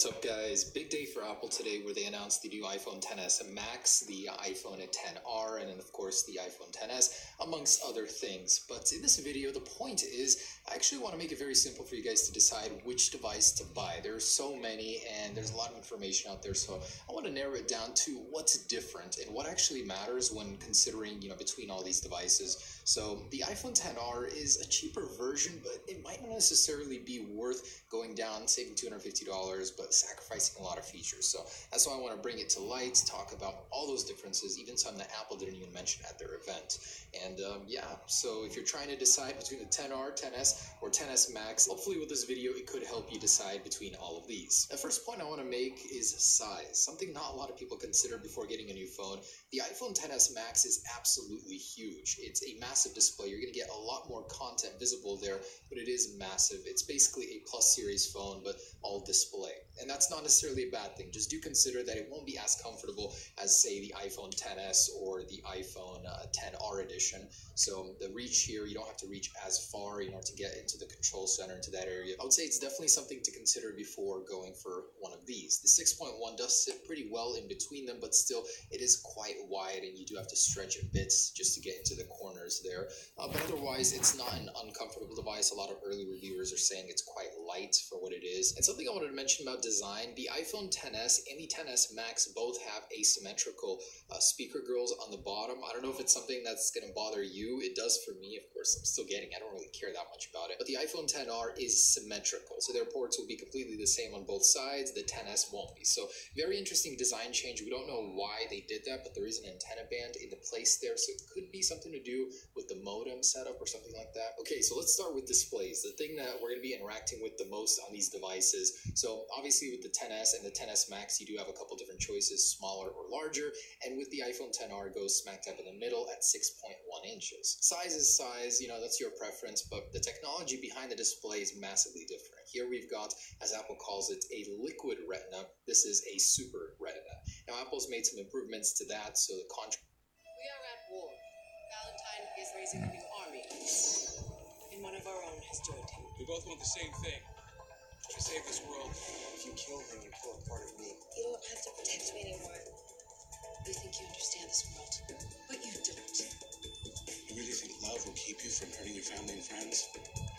up, guys? Big day for Apple today where they announced the new iPhone XS Max, the iPhone XR, and then of course the iPhone XS, amongst other things. But in this video, the point is I actually want to make it very simple for you guys to decide which device to buy. There's so many and there's a lot of information out there, so I want to narrow it down to what's different and what actually matters when considering, between all these devices. So the iPhone XR is a cheaper version, but it might not necessarily be worth going down, saving $250, but sacrificing a lot of features. So that's why I want to bring it to light, talk about all those differences, even some that Apple didn't even mention at their event. And so if you're trying to decide between the XR, XS, or XS Max, hopefully with this video it could help you decide between all of these. The first point I want to make is size, something not a lot of people consider before getting a new phone. The iPhone XS Max is absolutely huge. It's a massive display. You're going to get a lot more content visible there, but it is massive. It's basically a Plus series phone, but all display. And that's not necessarily a bad thing. Just do consider that it won't be as comfortable as, say, the iPhone XS or the iPhone XR edition. So the reach here, you don't have to reach as far, to get into the control center, into that area. I would say it's definitely something to consider before going for one of these. The 6.1 does sit pretty well in between them, but still, it is quite wide, and you do have to stretch a bit just to get into the corners there. But otherwise, it's not an uncomfortable device. A lot of early reviewers are saying it's quite light for what it is. And something I wanted to mention about design, the iPhone XS and the XS Max both have asymmetrical speaker grills on the bottom. I don't know if it's something that's going to bother you. It does for me. Of course, I'm still getting it. I don't really care that much about it. But the iPhone XR is symmetrical, so their ports will be completely the same on both sides. The XS won't be. So very interesting design change. We don't know why they did that, but there is an antenna band in the place there, so it could be something to do with the modem setup or something like that. Okay, so let's start with displays, the thing that we're going to be interacting with the most on these devices. So obviously with the XS and the XS Max, you do have a couple different choices, smaller or larger, and with the iPhone XR, it goes smack dab in the middle at 6.1 inches. Size is size, that's your preference, but the technology behind the display is massively different. Here we've got, as Apple calls it, a liquid retina. This is a super retina. Now Apple's made some improvements to that, so the contrast. We are at war. Valentine is raising a new army, and one of our own has joined him. We both want the same thing, to save this world. If you kill him, you kill a part of me. You don't have to protect me anymore. You think you understand this world, but you don't. You really think love will keep you from hurting your family and friends?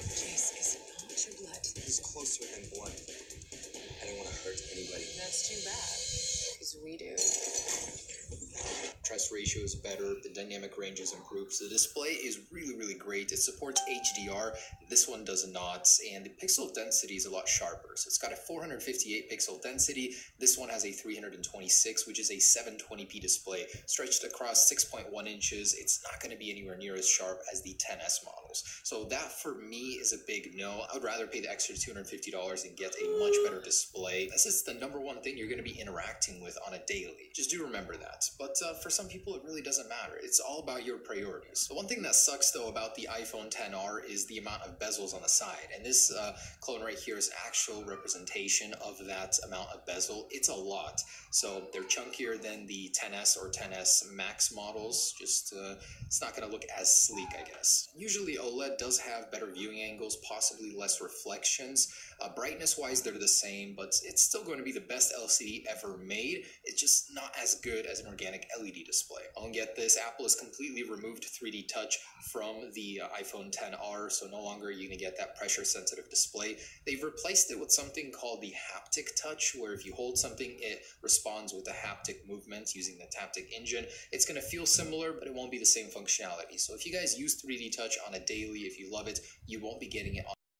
Jace is not your blood. He's closer than blood. I don't want to hurt anybody. That's too bad, because we do. Contrast ratio is better, the dynamic range is improved, so the display is really, really great. It supports HDR, this one does not, and the pixel density is a lot sharper. So it's got a 458 pixel density, this one has a 326, which is a 720p display, stretched across 6.1 inches. It's not going to be anywhere near as sharp as the XS models. So that for me is a big no. I would rather pay the extra $250 and get a much better display. This is the number one thing you're going to be interacting with on a daily. Just do remember that. But for some people, it really doesn't matter. It's all about your priorities. The one thing that sucks, though, about the iPhone XR is the amount of bezels on the side. And this clone right here is actual representation of that amount of bezel. It's a lot. So they're chunkier than the XS or XS Max models. Just, it's not going to look as sleek, I guess. Usually OLED does have better viewing angles, possibly less reflections. Brightness-wise, they're the same, but it's still going to be the best LCD ever made. It's just not as good as an organic LED display. Don't get this, Apple has completely removed 3D touch from the iPhone XR, so no longer are you going to get that pressure-sensitive display. They've replaced it with something called the haptic touch, where if you hold something, it responds with a haptic movement using the haptic engine. It's going to feel similar, but it won't be the same functionality. So if you guys use 3D touch on a daily, if you love it, you won't be getting it on